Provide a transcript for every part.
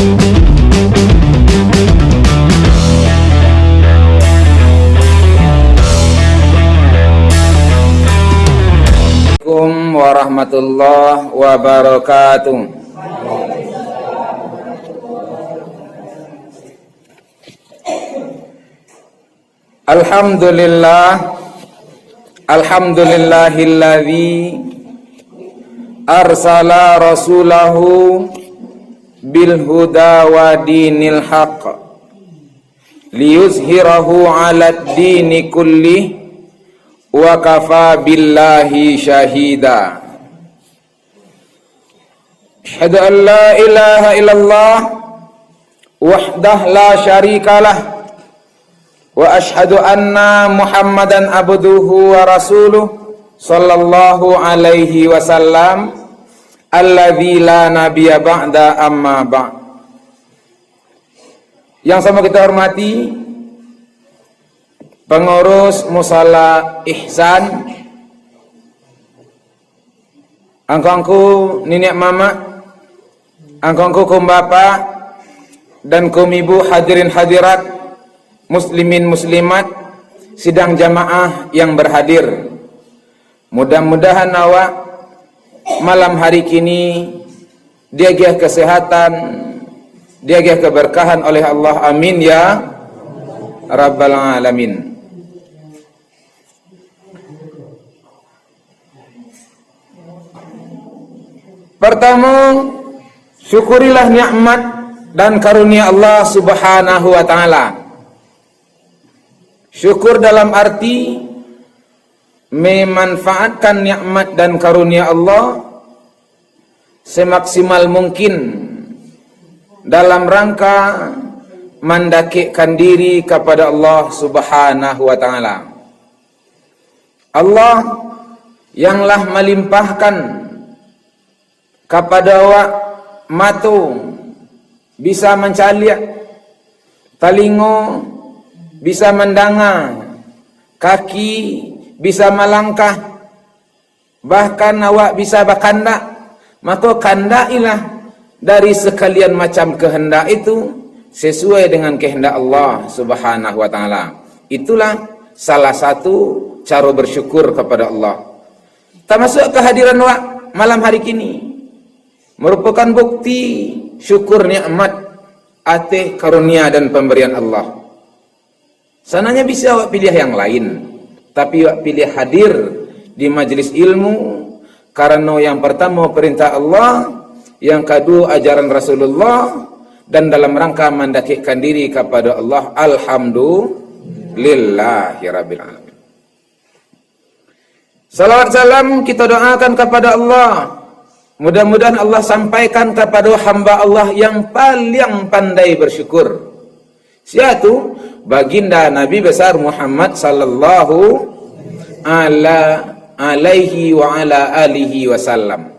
Assalamualaikum warahmatullahi wabarakatuh. Alhamdulillahilladzi arsala rasulahu bil huda wa dinil haqq liyuzhirahu 'alad dini kullih wa kafa billahi syahida. Asyhadu an la ilaha illallah wahdah la syarikalah wa asyhadu anna Muhammadan abduhu wa rasuluh sallallahu alaihi wasallam alladzi la nabiyya ba'da amma ba'd. Yang sama kita hormati pengurus Musala Ihsan, angkongku nenek mama, angkongku kum bapak, dan kum ibu hadirin hadirat, muslimin muslimat, sidang jamaah yang berhadir. Mudah-mudahan awak malam hari kini diagih kesehatan, diagih keberkahan oleh Allah, amin ya rabbal alamin. Pertama, syukurilah nikmat dan karunia Allah Subhanahu wa taala. Syukur dalam arti memanfaatkan nikmat dan karunia Allah semaksimal mungkin dalam rangka mendekatkan diri kepada Allah Subhanahu wa taala. Allah yanglah melimpahkan kepada awak mata bisa mencaliak, telinga bisa mendengar, kaki bisa melangkah, bahkan awak bisa berkandak. Maka kandailah dari sekalian macam kehendak itu sesuai dengan kehendak Allah Subhanahu wa taala. Itulah salah satu cara bersyukur kepada Allah. Termasuk kehadiran awak malam hari kini merupakan bukti syukur nikmat atas karunia dan pemberian Allah. Sananya bisa awak pilih yang lain, tapi awak pilih hadir di majlis ilmu karena yang pertama perintah Allah, yang kedua ajaran Rasulullah, dan dalam rangka mendekatkan diri kepada Allah. Alhamdulillahirabbil alamin. Salawat salam kita doakan kepada Allah. Mudah-mudahan Allah sampaikan kepada hamba Allah yang paling pandai bersyukur. Siapa? Baginda Nabi besar Muhammad sallallahu alaihi wa ala alihi wasallam.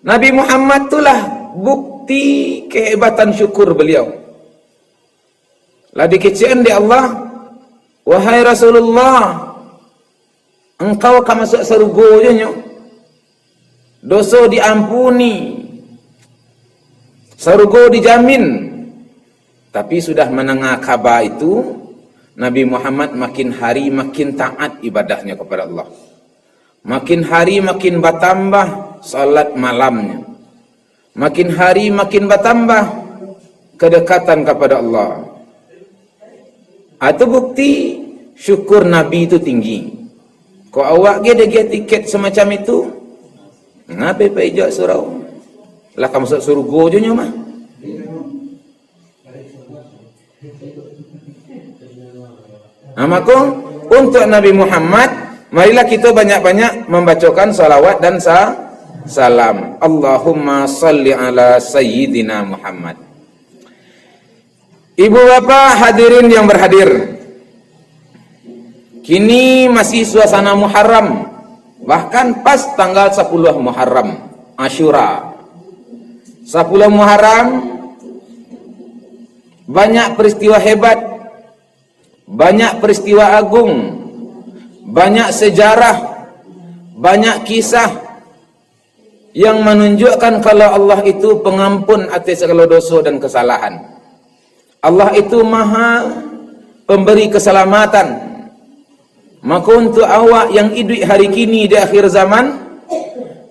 Nabi Muhammad itulah bukti kehebatan syukur beliau. Lah dikecian di Allah, wahai Rasulullah, engkau akan masuk surga je nyo. Dosa diampuni, surga dijamin. Tapi sudah mendengar khabar itu, Nabi Muhammad makin hari makin taat ibadahnya kepada Allah. Makin hari makin bertambah salat malamnya. Makin hari makin bertambah kedekatan kepada Allah. Itu bukti syukur Nabi itu tinggi. Kau awak dia tiket semacam itu, ngapai pak ijak surau? Lah kamu masuk surga je nyo mah. Maka untuk Nabi Muhammad, marilah kita banyak-banyak membacakan salawat dan salam. Allahumma salli ala sayyidina Muhammad. Ibu bapak hadirin yang berhadir, kini masih suasana Muharram. Bahkan pas tanggal 10 Muharram, Asyura. 10 Muharram, banyak peristiwa hebat, banyak peristiwa agung, banyak sejarah, banyak kisah yang menunjukkan kalau Allah itu pengampun atas segala dosa dan kesalahan. Allah itu maha pemberi keselamatan. Maka untuk awak yang hidup hari kini di akhir zaman,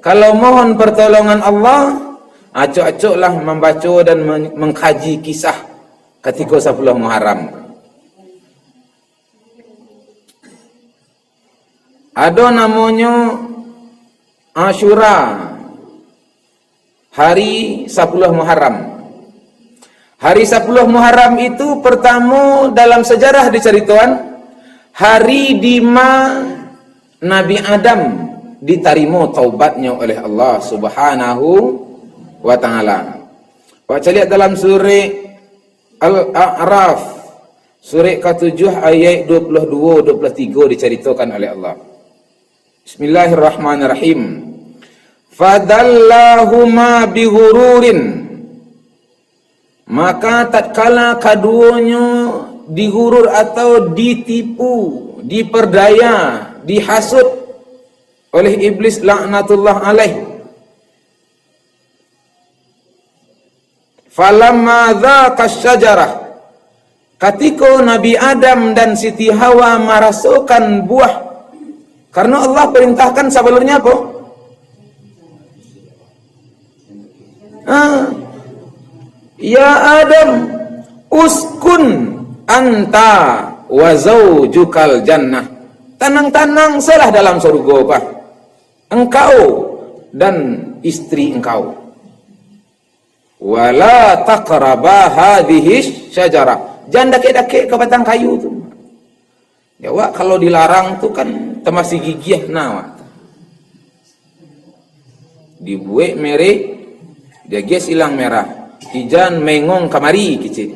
kalau mohon pertolongan Allah, acuk-acuklah membaca dan mengkaji kisah ketika 10 Muharram. Ada namanya Ashura, hari 10 Muharram. Hari 10 Muharram itu pertama dalam sejarah diceritakan hari di mana Nabi Adam diterima taubatnya oleh Allah Subhanahu wa taala. Baca lihat dalam surah Al-A'raf, surah ke-7 ayat 22 23 diceritakan oleh Allah. Bismillahirrahmanirrahim. Fadallahuma bighururin, maka tatkala keduanya digurur atau ditipu, diperdaya, dihasut oleh iblis laknatullah alaih. Falamma dzaqa syajarah, ketika Nabi Adam dan Siti Hawa merasakan buah, karena Allah perintahkan sebelumnya apa? Ya Adam, uskun anta wa zaujukal jannah. Tenang-tenang salah dalam surga apa? Engkau dan istri engkau. Wala taqraba hadhihi syajarah. Jangan dake-dake ke batang kayu tu. Ya wak, kalau dilarang tu kan termasih gigih na. Dibuat merek, dia gas silang merah. Ijan mengong kamari kicik.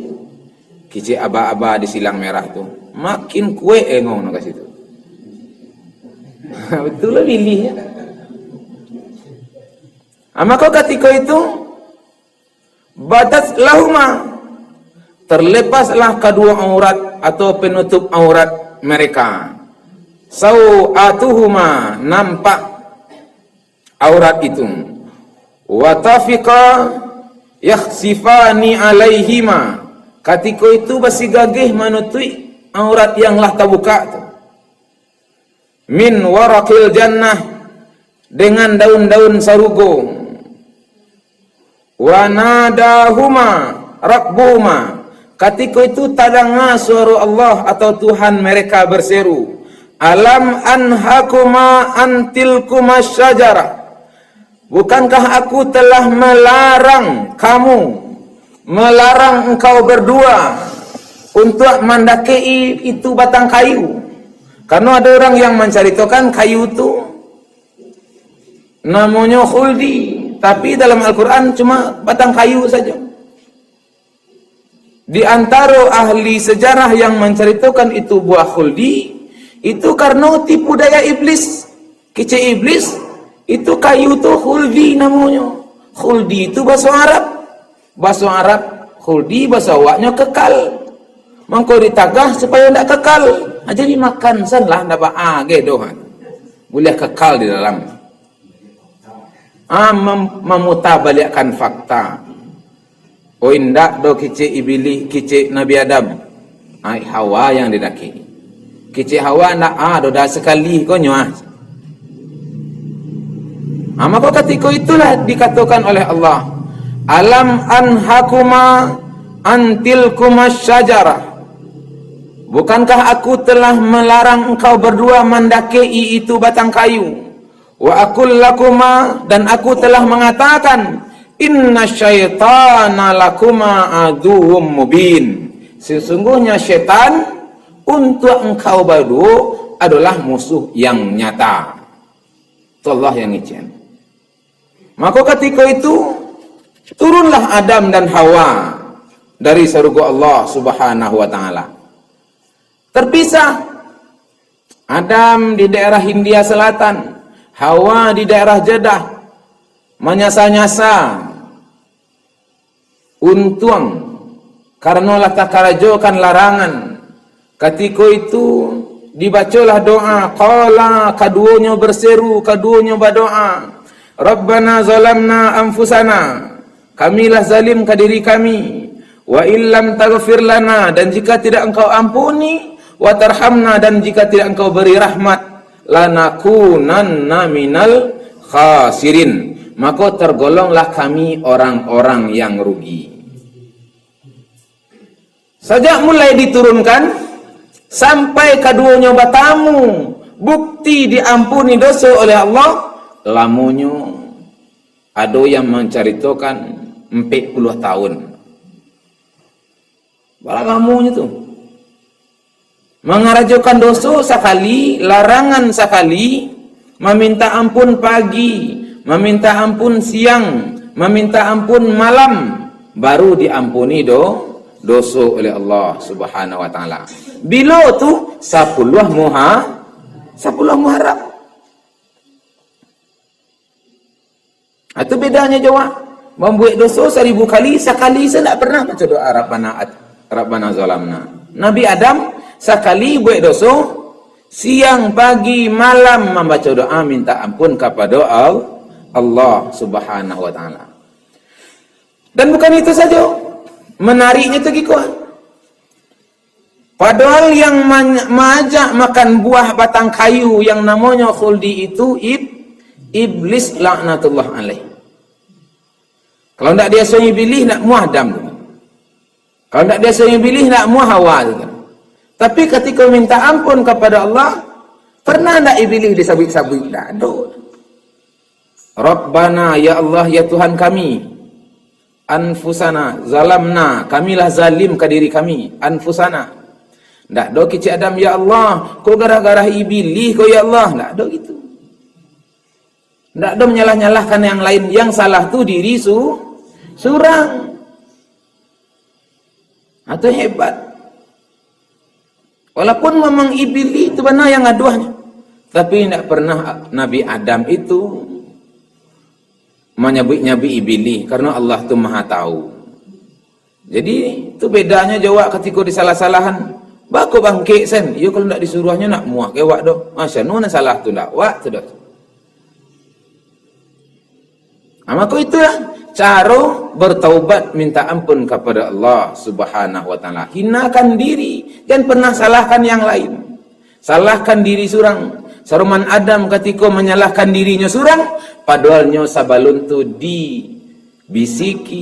Kicik aba-aba di silang merah tu. Makin kue engong nak situ. Betul lah pilihnya. Maka ketika itu batas lahuma, terlepaslah kedua aurat atau penutup aurat mereka. Sau'atuhuma, nampak aurat itu. Wa tafiqa yakhsifani alaihima, ketika itu basi gagih menutupi aurat yang lah terbuka tu. Min waraqil jannah, dengan daun-daun sarugo. Wa nadahuma rabbuhuma, ketika itu tadanga suara Allah atau Tuhan mereka berseru, alam anhakuma antilkuma syajarah, bukankah aku telah melarang kamu, melarang engkau berdua untuk mendaki itu batang kayu? Karena ada orang yang menceritakan kayu itu namanya khuldi, tapi dalam Al-Quran cuma batang kayu saja. Di antara ahli sejarah yang menceritakan itu buah khuldi, itu karena tipu daya iblis. Kecil iblis, itu kayu itu khuldi namanya. Khuldi itu bahasa Arab. Bahasa Arab khuldi, bahasa awaknya kekal. Mangko ditagah supaya tidak kekal. Jadi makan sanlah dapat dohan. Boleh kekal di dalam. Memutabalikkan fakta. Oh indak do kicik iblis, kicik Nabi Adam. Hawa yang didaki. Kicik Hawa ndak do dah sekali konyo. Maka ketika itulah dikatakan oleh Allah, alam anhakuma antilkuma syajarah, bukankah aku telah melarang engkau berdua mendaki itu batang kayu? Wa aqul lakuma, dan aku telah mengatakan, inna syaitana lakuma aduwwum mubin, sesungguhnya syaitan untuk engkau berdua adalah musuh yang nyata. Allah yang izin. Maka ketika itu turunlah Adam dan Hawa dari surga Allah Subhanahu wa taala. Terpisah. Adam di daerah Hindia Selatan, Hawa di daerah Jeddah, menyasa-nyasa untung karena lah takarajokan larangan. Ketika itu dibacalah doa, qala, keduanya berseru, keduanya berdoa, Rabbana zalamna anfusana, kamilah zalim ke diri kami, wa illam taghfir lana, dan jika tidak engkau ampuni, wa tarhamna, dan jika tidak engkau beri rahmat, lanakunanna minal khasirin, maka tergolonglah kami orang-orang yang rugi. Sejak mulai diturunkan sampai keduanya bertamu bukti diampuni dosa oleh Allah, lamunyo ada yang menceritakan 40 tahun. Bala lamunyo tu mengarajokan dosa sekali, larangan sekali, meminta ampun pagi, meminta ampun siang, meminta ampun malam, baru diampuni dosa oleh Allah Subhanahu wa taala. Bila tu 10 Muharram. Itu bedanya jawab. Membuat dosa 1000 kali, sekali saya tak pernah baca doa Rabbana zalamna. Nabi Adam sekali buat dosa, siang, pagi, malam membaca doa minta ampun kepada Allah Subhanahu wa taala. Dan bukan itu saja. Menariknya tu gikuan. Padahal yang mengajak makan buah batang kayu yang namanya khuldi itu iblis laknatullah alaih. Kalau tidak dia suruh iblis nak muah Adam tu. Kalau tidak dia suruh iblis nak muah Hawa tu. Tapi ketika minta ampun kepada Allah, pernah tak iblis disabit-sabit? Tak ada. Rabbana, ya Allah, ya Tuhan kami, anfusana zalamna, kamilah zalim ke diri kami, anfusana. Tak ada kecik Adam, ya Allah, kau gara-gara iblis kau ya Allah. Tak ada gitu. Tak ada menyalah-nyalahkan yang lain. Yang salah tu diri surang. Itu hebat. Walaupun memang iblis itu benar yang aduhnya, tapi tidak pernah Nabi Adam itu menyebut-nyebut iblis, karena Allah tu maha tahu. Jadi itu bedanya jawab ketika disalah-salahan. Bako bangkit sen, you kalau nak disuruhnya nak muak ke wak doh. Masya Allah salah tu nak wak tu dah. Maka itulah cara bertaubat minta ampun kepada Allah Subhanahu wa taala. Hinakan diri, jangan pernah salahkan yang lain. Salahkan diri surang. Saruman Adam ketika menyalahkan dirinya surang, padahalnya sabalun tu dibisiki,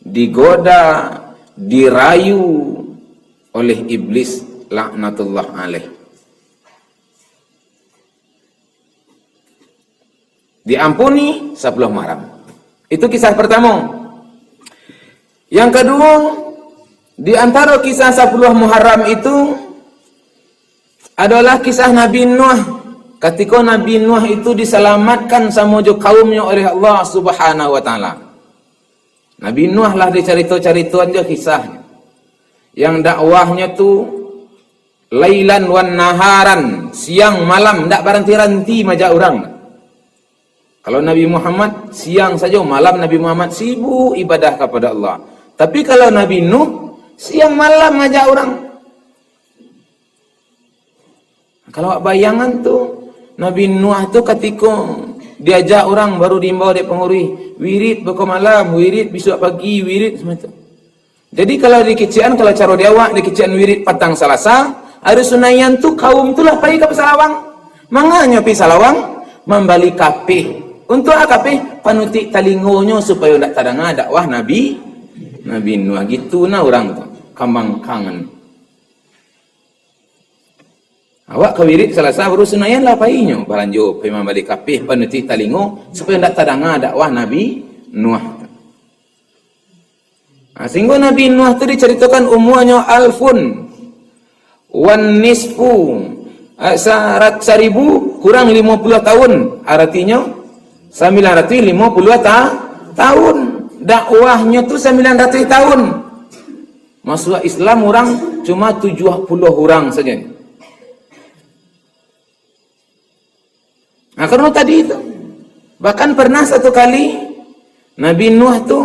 digoda, dirayu oleh iblis laknatullah alaih. Diampuni 10 Muharram. Itu kisah pertama. Yang kedua, di antara kisah 10 Muharram itu adalah kisah Nabi Nuh. Ketika Nabi Nuh itu diselamatkan sama kaumnya oleh Allah Subhanahu wa taala. Nabi Nuh lah dicerita-cerita aja kisahnya. Yang dakwahnya tu lailan wan naharan, siang malam tak berhenti-henti majak orang. Kalau Nabi Muhammad siang saja, malam Nabi Muhammad sibuk ibadah kepada Allah. Tapi kalau Nabi Nuh siang malam majak orang. Kalau bayangan tu Nabi Nuh tu ketika diajak orang baru diimbau dia pengurus wirid bekal malam, wirid besok pagi, wirid semua itu. Jadi kalau di kecian, kalau cara dia awak di kecian wirid petang Selasa, hari Sunayan tu kaum itulah pergi ke Salawang. Manganya pergi Salawang membalik kapih. Untuk kapih panutik talingonya supaya tak terdengar dakwah Nabi Nuh gitu nah orang tu. Kambang kangen. Awak ke wirid Selasa baru Sunayan lah perginya. Balanjo pergi membalik kapih panutik talingo supaya tak terdengar dakwah Nabi Nuh. Sehingga Nabi Nuh itu diceritakan umurnya alfun wan nisfu, 1000 kurang 50 tahun, artinya 950 tahun. Dakwahnya tu 900 tahun. Masuk Islam orang cuma 70 orang saja. Nah, karena tadi itu bahkan pernah satu kali Nabi Nuh tu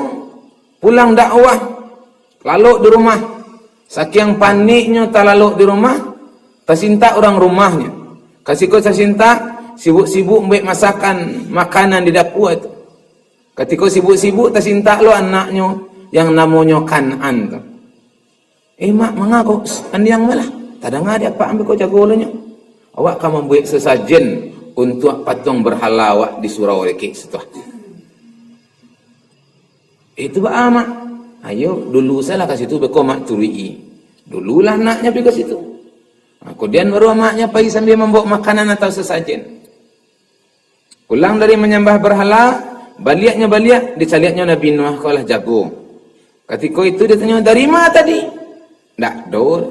pulang dakwah, lalu di rumah. Saking paniknya tak lalu di rumah, tersinta orang rumahnya. Kasih kau tersinta, sibuk-sibuk baik masakan makanan di dapur tu. Ketika sibuk-sibuk tersintak lo anaknya yang namanya Kan'an tu. Mak mengaku andiang malah. Tadang ada apa ambil kau jago olehnya. Awak akan membuat sesajen untuk patung berhala awak di surau rekik setelah. Itu bah mak. Ayo dulu saya lah kasih tu beko mak curi. Dululah anaknya pergi ke situ. Kemudian baru maknya pergi sambil membawa makanan atau sesajen. Pulang dari menyembah berhala, baliak dicaliaknya Nabi Nuh kalah jago. Ketika itu dia tanya, dari mana tadi? Ndak do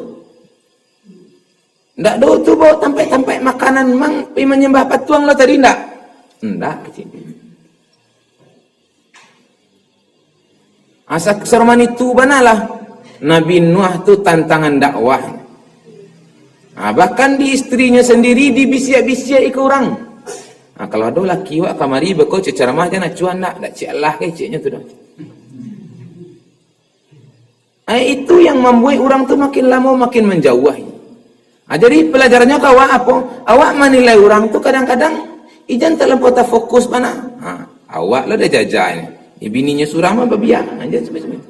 tu bawa tampai makanan mang pergi menyembah patung lo tadi ndak? Ndak kecil. Asa keseruan itu banalah Nabi Nuh tu tantangan dakwah. Bahkan di istrinya sendiri dibisiak-bisiak ke orang. Kalau ada laki wak kamari beko ceramah jangan cuan nak cik Allah ke ciknya tu dah. Itu yang membuat orang tu makin lama makin menjauhi. Jadi pelajarannya kawan apa? Awak menilai orang tu kadang-kadang ijan terlampau tak fokus mana. Awak lah dah jajah ni. Bininya surah mah babiak aja sebab-sebab.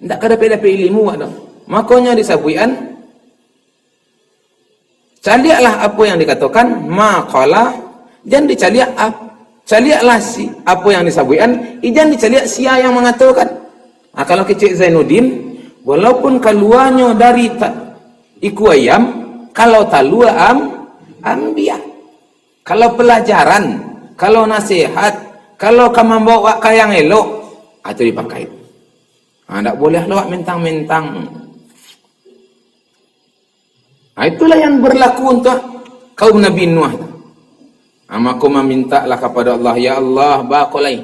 Ndak kada dapat ilmu wak dah. Makanya disabuian caliaklah apa yang dikatakan maqala jangan caliaklah si apa yang disabuian ijan dicaliak sia yang mengatakan. Kalau kecik Zainuddin walaupun keluarnya dari iku ayam kalau talua ambiya. Kalau pelajaran, kalau nasihat, kalau kamu bawa ke yang elok atau dipakai. Tak boleh lawak mentang-mentang. Itulah yang berlaku untuk kaum Nabi Nuh. Maka memintalah kepada Allah, ya Allah, bakolai.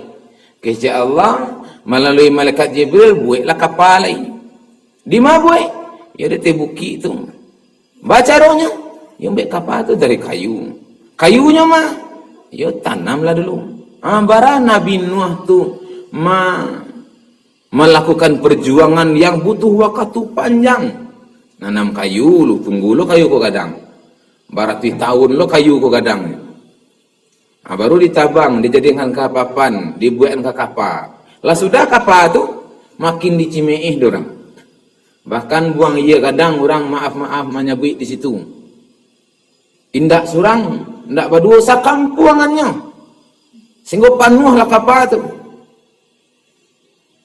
Kisah Allah melalui malaikat Jibril buatlah kapal lain. Di mana buat? Ya dia tebuki itu. Baca rohnya, yang buat kapal itu dari kayu. Kayunya mah, ya tanamlah dulu. Bara Nabi Nuh tu melakukan perjuangan yang butuh waktu panjang. Nanam kayu lu, tunggu lu kayu ko gadang. Berarti tahun lu kayu ko gadang. Baru ditabang, dijadikan kapapan, dibuatkan ke kapal. Lah sudah kapal tu makin dicimeih dorang. Bahkan buang ia kadang orang maaf menyebut di situ. Indak surang, indak berdua sakampuangannya. Sehingga panuhlah kapal tu.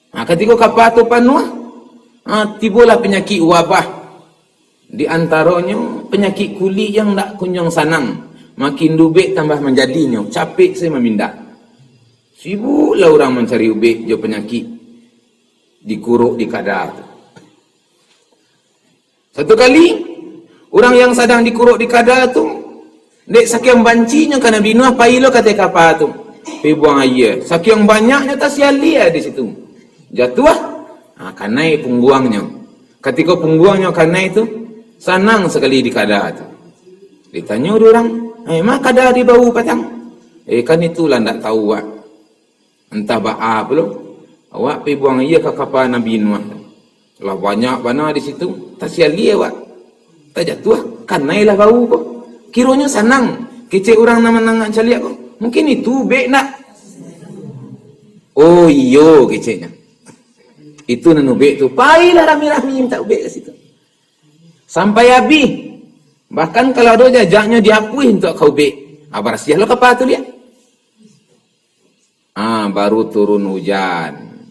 Ketika kapal tu panuh, tibalah penyakit wabah. Di antaranya penyakit kulit yang tak kunjung sanang. Makin ubik tambah menjadinya. Capek saya memindah. Sibuklah orang mencari ubik je penyakit. Dikuruk di kadar tu. Satu kali, orang yang sedang dikuruk di kadar tu, dek saking bancinya ke Nabi Nuh, payilo kata kapal tu. Pergi buang air. Saking banyaknya tak sialia di situ. Jatuh, kanai pungguangnya. Ketika pungguangnya kanai tu, sanang sekali di kadar tu. Ditanya orang, mah kadar di bau patang? Kan itulah tak tahu wak. Entah ba'a belum. Awak pergi buang air ke kapal Nabi Nuh. Lah banyak bana di situ, tak sialia wak. Tak jatuh, kanai lah bau kok. Kiranya sanang. Kecik orang nama-nama caliak kok. Mungkin itu baik nak. Oh iyo keciknya. Itu nanu baik tu. Pailah rami-rami minta baik ke situ. Sampai habis. Bahkan kalau ada jajaknya diakui untuk kau baik. Bersiah lo kapal tu lihat. Baru turun hujan.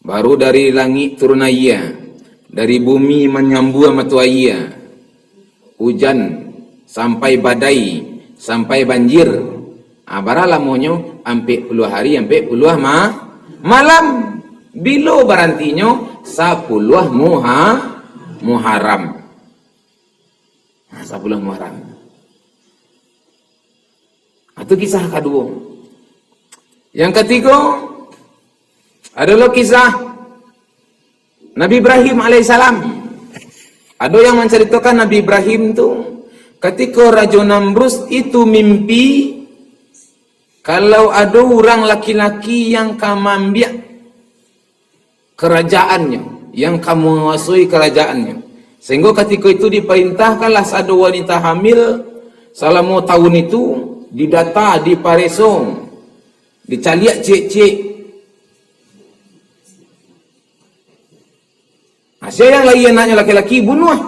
Baru dari langit turun air. Dari bumi menyambu matu air. Hujan sampai badai, sampai banjir. Baralah monyo ampe puluh hari, ampe puluh malam. Bilo barantinyo 10 Muharram. 10 Muharram. Itu kisah kedua. Yang ketiga adalah kisah Nabi Ibrahim alaihissalam. Ada yang menceritakan Nabi Ibrahim itu ketika Raja Namrus itu mimpi kalau ada orang laki-laki yang kamambiak kerajaannya, yang kamu menguasai kerajaannya. Sehingga ketika itu diperintahkanlah satu wanita hamil Selama tahun itu didata, diparesong, dicaliak cek-cek. Siapa yang lagi anaknya laki-laki bunuh.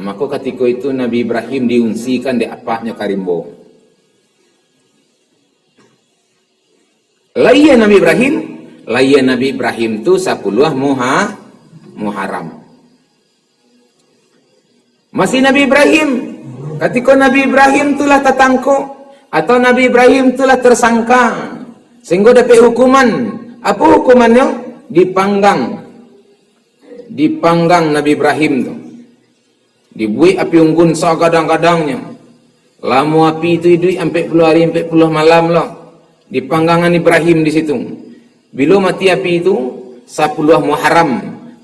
Maka ketika itu Nabi Ibrahim diungsikan di apaknya karimbo. Layan Nabi Ibrahim tu 10 Muharram. Masih Nabi Ibrahim, ketika Nabi Ibrahim itulah tertangkap atau Nabi Ibrahim itulah tersangka sehingga dapat hukuman. Apa hukumannya? Dipanggang Nabi Ibrahim tu. Dibuat api unggun kadang-kadangnya. Lama api itu hidup 40 hari 40 malam lah. Dipanggangan Ibrahim di situ. Bila mati api itu 10 Muharram.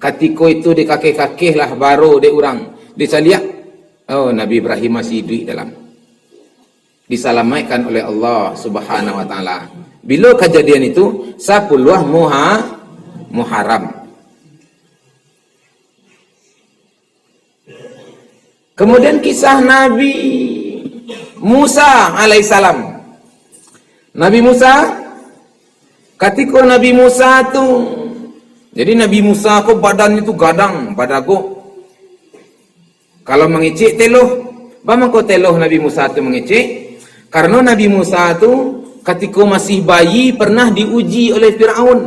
Ketika itu di kakek-kakek lah baru dia orang. Disaliak, oh Nabi Ibrahim masih hidup dalam. Diselamatkan oleh Allah Subhanahu wa taala. Bila kejadian itu 10 Muharram. Kemudian kisah Nabi Musa alaihissalam. Nabi Musa, ketika Nabi Musa tu, jadi Nabi Musa ko badan itu gadang, badago. Kalau mengecek teloh, bagaimana ko teloh Nabi Musa tu mengecek? Karena Nabi Musa tu ketika masih bayi pernah diuji oleh Fir'aun.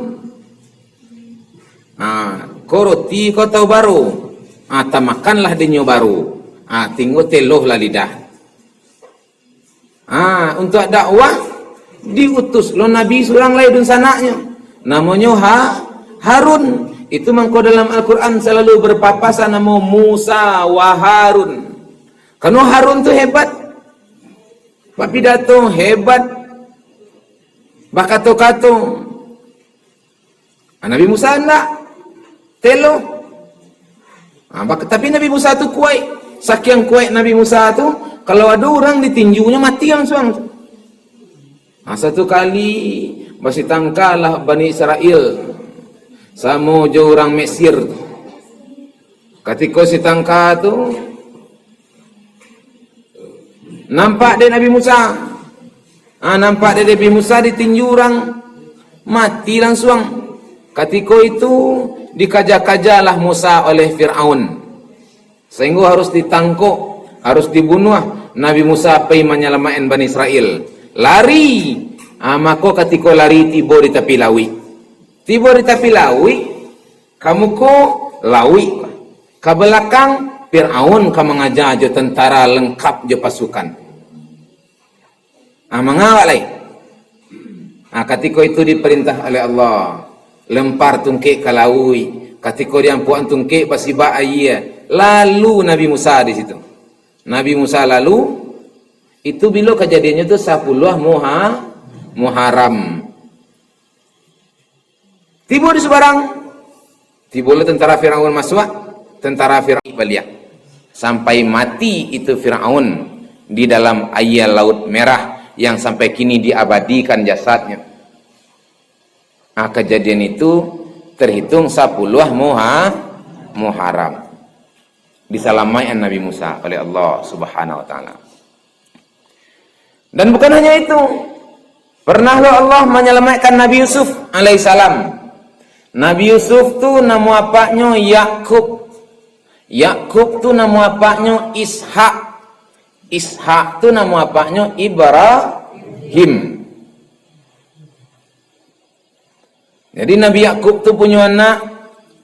Ko roti ko tahu baru, tamakanlah denyo baru. Tinggal teloh lah lidah. Untuk dakwah diutus lo Nabi seorang lain sanaknya. Namanya Harun. Itu mangko dalam Al-Quran selalu berpapasan nama Musa wa Harun. Karena Harun tu hebat. Pak pidato hebat. Bakato-kato. Nabi Musa enggak. Teloh. Tapi Nabi Musa tu kuat. Saking kuat Nabi Musa tu, kalau ada orang ditinjunya mati langsung. Satu kali masih tangkalah Bani Israel sama jo orang Mesir. Ketika si tangka tu nampak dia Nabi Musa. Nampak dia Nabi Musa ditinju orang mati langsung. Ketika itu dikaja-kajalah Musa oleh Fir'aun. Sehingga harus ditangkap, harus dibunuh. Nabi Musa pergi menyelamatkan Bani Israel. Lari. Maka ketika lari tiba di tepi lawi. Tiba di tepi lawi, kamu ko lawi. Ke belakang Fir'aun ka mengajar je tentara lengkap je pasukan. Mengawal lagi. Ketika itu diperintah oleh Allah, lempar tungkik ke lawi. Ketika dia puan tungkik pasti ba ayah. Lalu Nabi Musa di situ. Nabi Musa lalu itu bila kejadiannya itu 10 Muharram. Tiba di sebarang. Tiba tentara Firaun masuk, tentara Firaun balik. Sampai mati itu Firaun di dalam air Laut Merah yang sampai kini diabadikan jasadnya. Kejadian itu terhitung 10 Muharram. Diselamatkan Nabi Musa oleh Allah Subhanahu wa taala. Dan bukan hanya itu. Pernahlah Allah menyelamatkan Nabi Yusuf alaihissalam. Nabi Yusuf tu nama apanya Yakub. Yakub tu nama apanya Ishak. Ishak tu nama apanya Ibrahim. Jadi Nabi Yakub tu punya anak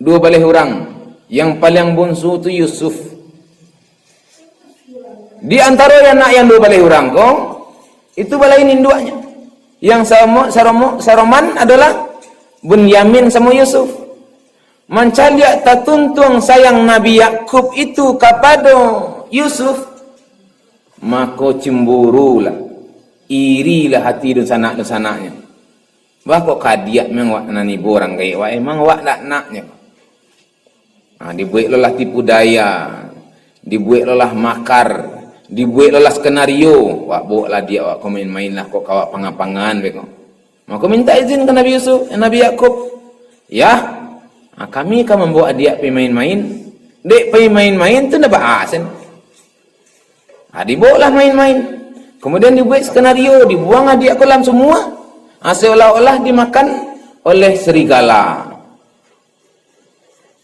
2 balih orang. Yang paling bungsu tu Yusuf. Di antara anak yang 2 balih orang ko, itu balai induaknya. Yang Saroman adalah Bunyamin sama Yusuf. Mencaliak tatuntung sayang Nabi Yakub itu kepada Yusuf, maka cemburulah, irilah hati dan sanak-sanaknya. Bahkan kadiak memang nani borang gaya, emang wak nak naknya. Dibuat lelah tipu daya, dibuat lelah makar, dibuat lelah skenario. Wak buatlah dia, wak kau main-main lah, kau kawak pangan-pangan beko. Maka minta izin ke Nabi Yusuf, Nabi Yakub. Ya, kami akan membawa dia pergi main-main. Dek pergi main-main tu nak bahas. Dibawalah main-main. Kemudian dibuat skenario, dibuang di kolam semua. Seolah-olah dimakan oleh serigala.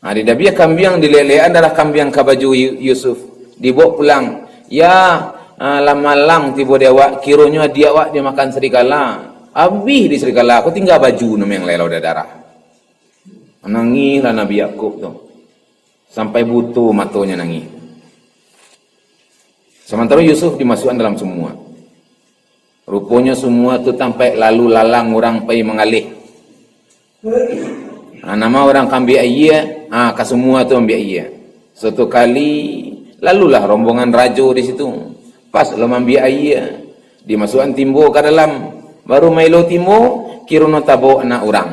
Di dabiah kambing dilelean adalah kambing ke baju Yusuf. Dibawa pulang. Ya, lamalang tiba dewa kironya dia wak dia makan serigala. Habis di serigala aku tinggal baju nama yang lelau darah. Nangislah Nabi Yakub tu. Sampai butuh matonya nangis. Sementara Yusuf dimasukkan dalam semua. Rupanya semua tu sampai lalu lalang orang pergi mengalih. Nama orang ambil ayah, ke semua tu ambil ayah. Suatu kali lalulah rombongan raja di situ. Pas lo ambil ayah, dimasukkan timbo ke dalam. Baru mailo timbo, kiruna tabo anak orang.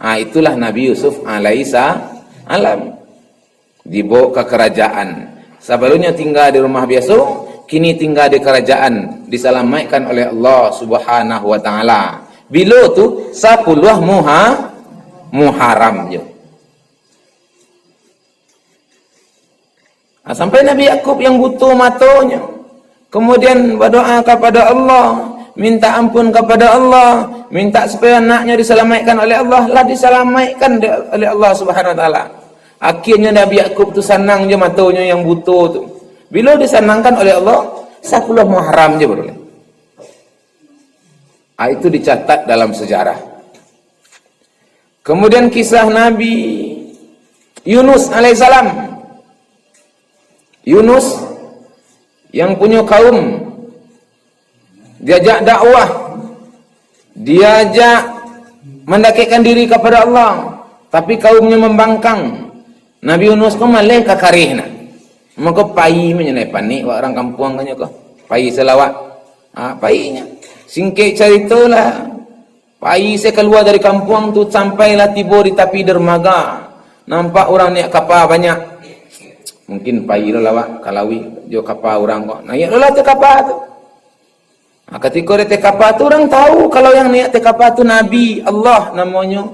Itulah Nabi Yusuf alaihissalam. Dibawa ke kerajaan. Sebelumnya tinggal di rumah biasa, kini tinggal di kerajaan, diselamatkan oleh Allah Subhanahu wa taala. Bila tu 10 Muharram je. Sampai Nabi Yakub yang butuh matanya. Kemudian berdoa kepada Allah, minta ampun kepada Allah, minta supaya anaknya diselamatkan oleh Allah, lah diselamatkan oleh Allah Subhanahu wa taala. Akhirnya Nabi Yakub tu senang je matanya yang butuh tu. Bila disenangkan oleh Allah, 10 Muharram je boleh. Itu dicatat dalam sejarah. Kemudian kisah Nabi Yunus alaihissalam. Yunus yang punya kaum diajak dakwah, diajak mendekatkan diri kepada Allah, tapi kaumnya membangkang. Nabi Yunus ko malih ka karihna. Maka pai menyenai panik orang kampung kanya ko. Pai selawat. Painya. Singkit ceritalah. Pai saya keluar dari kampung tu sampailah tiba di tepi dermaga. Nampak orang naik kapal banyak. Mungkin pai lo lawak kalawi jo kapal orang kok. Naik lo lah te kapal tu. Ketika dia te kapal tu orang tahu kalau yang naik te kapal tu Nabi Allah namanya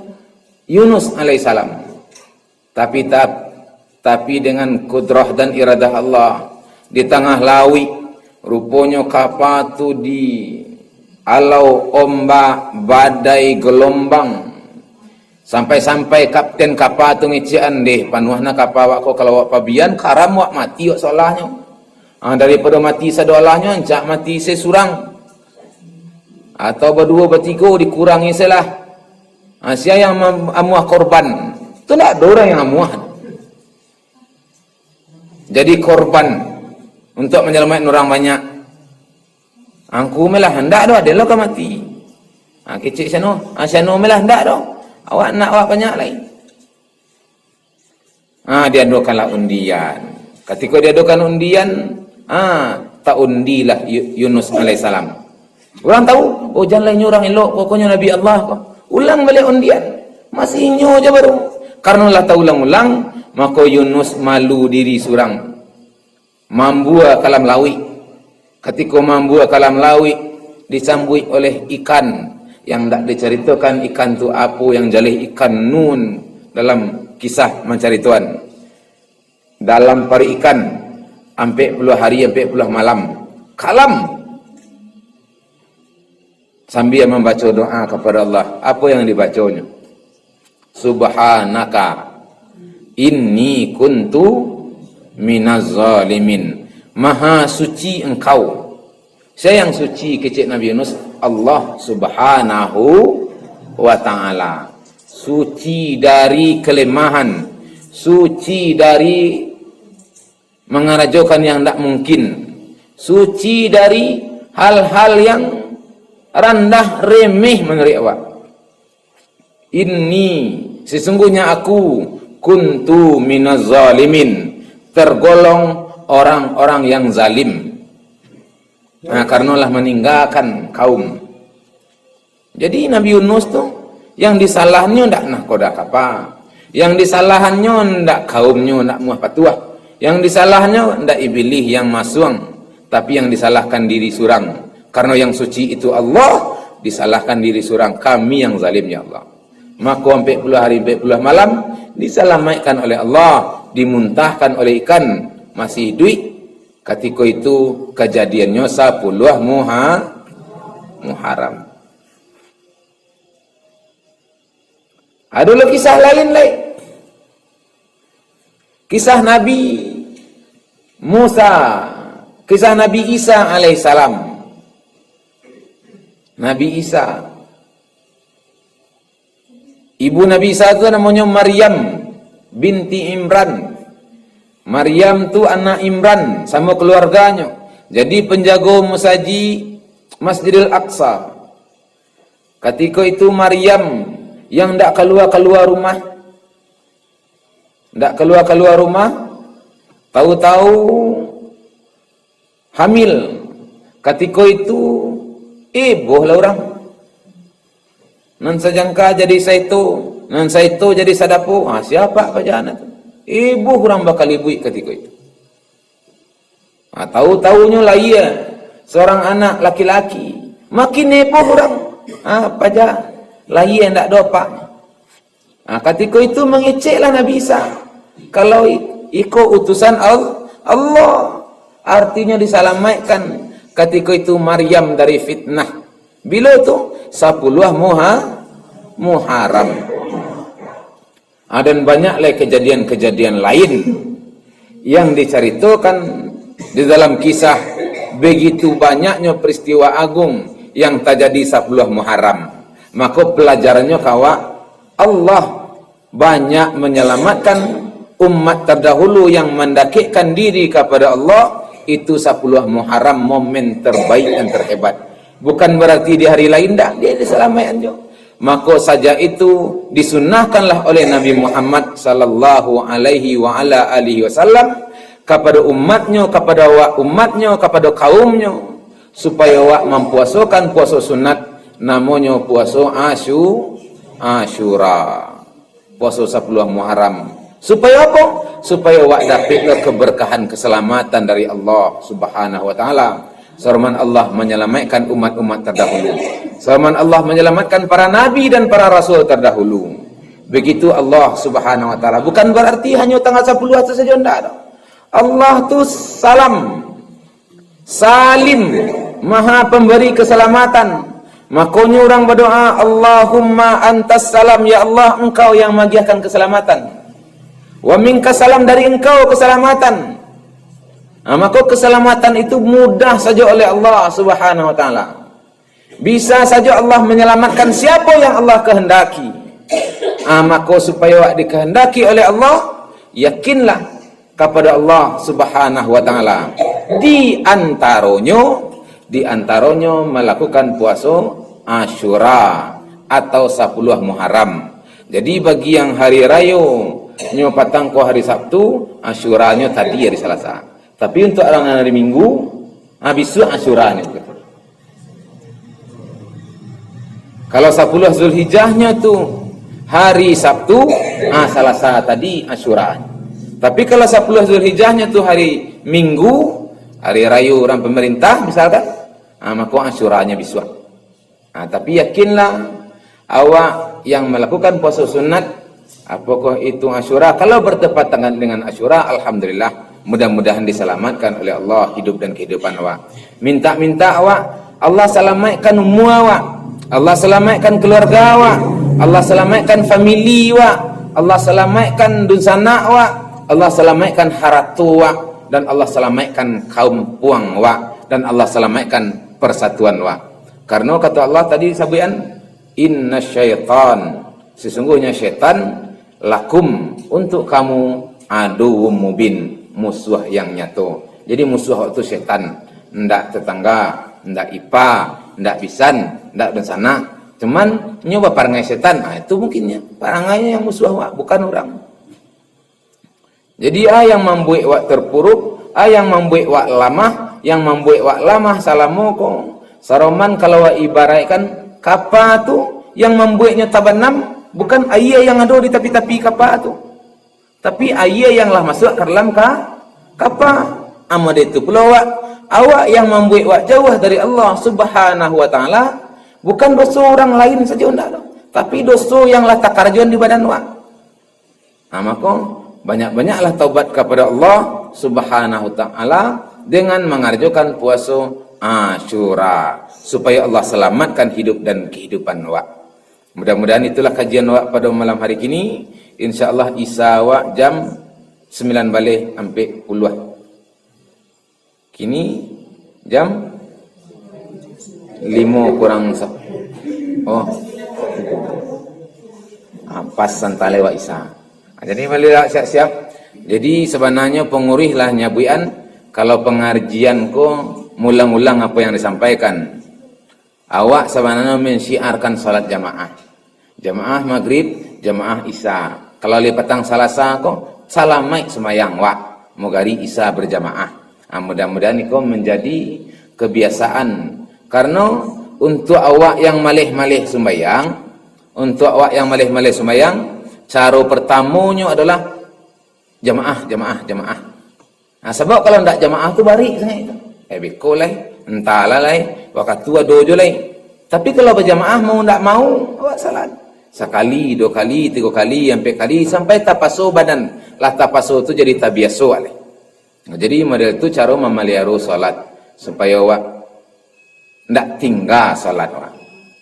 Yunus alaihissalam. Tapi dengan kudrah dan iradah Allah di tengah laut rupanya kapal tu di alau ombak badai gelombang sampai kapten kapal tu ngician deh panuhna kapal wak ko kalau wak pabian karam wak mati wak solahnya daripada mati sadolahnya encak mati sesurang atau berdua bertiga dikurangi selah sia yang amuah korban tu tak ada orang yang amuah jadi korban untuk menyelamatkan orang banyak. Angku melah hendak dah ada lo ke mati. Kecil sano, sano melah hendak dah. Awak nak awak banyak lain. Dia adukanlah undian. Ketika dia adukan undian, tak undilah Yunus alaihissalam. Orang tahu, jangan lain orang elok, pokoknya Nabi Allah kok. Ulang balik undian. Masih inyo aja baru. Karena lah tak ulang-ulang, maka Yunus malu diri surang. Mambua kalam lawi. Ketika mambua kalam lawi disambui oleh ikan yang tak diceritakan ikan tu apa yang jalih ikan nun dalam kisah menceritakan. Dalam pari ikan ampe puluh hari ampe puluh malam kalam sambil membaca doa kepada Allah. Apa yang dibacanya? Subhanaka inni kuntu minaz zalimin. Maha suci engkau. Saya yang suci kecil Nabi Yunus, Allah Subhanahu wa ta'ala. Suci dari kelemahan, suci dari mengarajokan yang tak mungkin, suci dari hal-hal yang rendah remeh menurut awak. Ini sesungguhnya aku kuntu minaz zalimin, tergolong orang-orang yang zalim. Karenalah meninggalkan kaum. Jadi Nabi Yunus tu yang disalahnya ndak nak kodak apa, yang disalahannya ndak kaumnya ndak muah patuah, yang disalahnya ndak iblis yang masuang, tapi yang disalahkan diri surang. Karena yang suci itu Allah, disalahkan diri surang, kami yang zalim ya Allah. Maka 40 hari 40 malam diselamatkan oleh Allah, dimuntahkan oleh ikan, masih hidup, Ketika itu kejadiannya 10 Muharram. Ada lagi kisah lain. Kisah Nabi Musa, kisah Nabi Isa alaihissalam. Nabi Isa, ibu Nabi Isa itu namanya Maryam binti Imran. Maryam tu anak Imran sama keluarganya. Jadi penjaga musaji Masjidil Aqsa. Ketika itu Maryam yang tidak keluar rumah, tahu-tahu hamil. Ketika itu boh lah orang. Nan sajangka jadi saitu, nan saitu jadi sadapu. Siapa kerjaan itu? Ibu orang bakal ibu ketika itu. Tahu-tahunya lah ia seorang anak laki-laki. Makin heboh orang. Paja lah ia ndak dopak. Ketika itu mengeceklah Nabi Isa. Kalau ikut utusan Allah, artinya diselamatkan. Ketika itu Maryam dari fitnah. Bila itu 10 Muharram. Dan banyaklah kejadian-kejadian lain yang diceritakan di dalam kisah. Begitu banyaknya peristiwa agung yang terjadi 10 Muharram. Maka pelajarannya kawa, Allah banyak menyelamatkan umat terdahulu yang mendekatkan diri kepada Allah. Itu 10 Muharram momen terbaik dan terhebat. Bukan berarti di hari lain dah dia diselamatkan juga. Maka saja itu disunnahkanlah oleh Nabi Muhammad sallallahu alaihi wa ala alihi wasallam kepada umatnya, kepada kaumnya, supaya wak mempuasakan puasa sunat namanya puasa Asyura. Puasa 10 Muharram. Supaya apa? Supaya wak dapatlah keberkahan keselamatan dari Allah Subhanahu wa taala. Firman Allah menyelamatkan umat-umat terdahulu. Firman Allah menyelamatkan para nabi dan para rasul terdahulu. Begitu Allah Subhanahu wa taala. Bukan berarti hanya tanggal 10 itu saja, enggak. Allah tu salim, maha pemberi keselamatan. Makanya orang berdoa, Allahumma antas salam, ya Allah engkau yang magiahkan keselamatan. Wa minka salam, dari engkau keselamatan. Maka keselamatan itu mudah saja oleh Allah Subhanahu wa taala. Bisa saja Allah menyelamatkan siapa yang Allah kehendaki. Maka supaya dikehendaki oleh Allah, yakinlah kepada Allah Subhanahu wa taala. Di antaranya melakukan puasa Asyura atau 10 Muharram. Jadi bagi yang hari raya nyo patang ko hari Sabtu, Asyuranya tadi hari Selasa. Tapi untuk orang hari Minggu, besok Asyuranya. Kalau 10 Zulhijjahnya tu hari Sabtu, Selasa tadi Asyuranya. Tapi kalau 10 Zulhijjahnya tu hari Minggu, hari raya orang pemerintah misalkan, maka Asyuranya besok. Tapi yakinlah awak yang melakukan puasa sunat, apakah itu Asyura, kalau bertepatan dengan Asyura, alhamdulillah, mudah-mudahan diselamatkan oleh Allah hidup dan kehidupan awak. Minta awak, Allah selamatkan umur awak, Allah selamatkan keluarga awak, Allah selamatkan famili awak, Allah selamatkan dunsana awak, Allah selamatkan haratu awak, dan Allah selamatkan kaum puang awak, dan Allah selamatkan persatuan awak. Karena kata Allah tadi sabian, inna syaitan, sesungguhnya syaitan lakum, untuk kamu, aduwwum mubin, musuh yang nyata. Jadi musuh itu syaitan, ndak tetangga, ndak ipa, ndak bisan, ndak dan sana. Cuman nyoba parangai syaitan, itu mungkinnya parangainya yang musuh wak, bukan orang. Jadi yang membuat wak terpuruk, yang membuat wak lamah, yang membuat wak lamah salamoko. Saroman kalau wak ibaratkan kapal tu yang membuatnya tabanam, bukan air yang ada di tepi-tepi kapal tu, tapi air yang lah masuk ke dalam kapal. Amad itu pula awak yang membuat wak jauh dari Allah Subhanahu wa taala, bukan dosa orang lain saja enggak, tapi dosa yang lah takarjuan di badan wak. Maka banyak-banyaklah taubat kepada Allah, Subhanahu ta'ala dengan mengarjukan puasa Asyura supaya Allah selamatkan hidup dan kehidupan wak. Mudah-mudahan itulah kajian wak pada malam hari ini. InsyaAllah Isa wak jam 9 balik sampai puluh. Kini jam 5 kurang pas santale wak Isa. Jadi malilah siap-siap. Jadi sebenarnya pengurihlah nyabuian kalau pengajian ko mulang-ulang apa yang disampaikan. Awak sebenarnya mensyiarkan salat jamaah. Jamaah maghrib, jamaah isya. Kalau li petang salasa ko salamai semayang wak mogari isya berjamaah. Mudah-mudahan itu menjadi kebiasaan. Karena untuk awak yang malih-malih sembayang, cara pertamanya adalah jamaah. Sebab kalau ndak jamaah tu bari sangat itu. Beko lai, entahlah lai, waktu tua dojo lai. Tapi kalau berjamaah mau ndak mau, awak salat. Sekali, 2 kali, 3 kali, 4 kali sampai tapaso badan. Lah tapaso tu jadi tabiaso lai. Jadi model tu cara memelihara salat supaya awak ndak tinggal salat awak.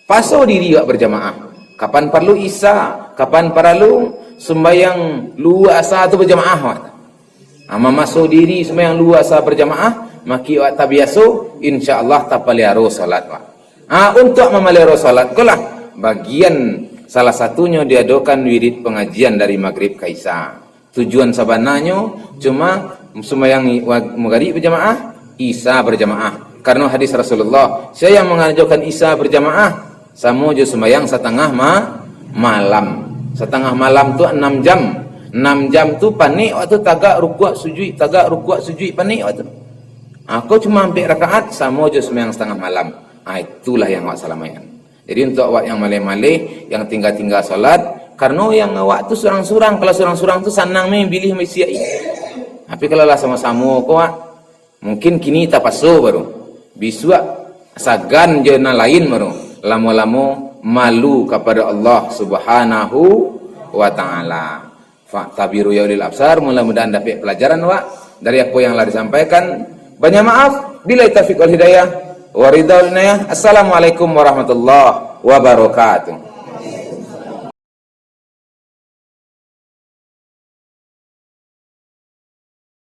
Paso diri awak berjamaah. Kapan perlu isya, kapan perlu sembahyang luar asa tu berjamaah awak. Masuk diri sembahyang luar asa berjamaah, maki awak tabiaso, insya-Allah tapalihara salat awak. Untuk memelihara salat kulah bagian salah satunya diadakan wirid pengajian dari maghrib ke isya. Tujuan sebenarnya cuma sembahyang maghrib berjamaah, isya berjamaah. Karena hadis Rasulullah, saya yang mengajarkan isya berjamaah sama je sembahyang setengah malam. Setengah malam tu 6 jam. 6 jam tu panik waktu tagak rukuk sujud panik waktu. Aku cuma ambil rakaat sama je sembahyang setengah malam. Itulah yang awak salamaikan. Jadi untuk awak yang malih-malih, yang tinggal-tinggal salat, karena yang awak tu surang-surang, kalau surang-surang tu sanang main pilih mesiai. Tapi kalau lah sama-sama kau mungkin kini tak pasu baru. Biswa sagan je na lain baru. Lama-lama malu kepada Allah Subhanahu wa taala. Fa'tabiru ya ulil absar, mudah-mudahan dapat pelajaran wak dari apa yang telah disampaikan. Banyak maaf, billahi taufiq wal hidayah wa ridha wal inayah. Assalamualaikum warahmatullahi wabarakatuh.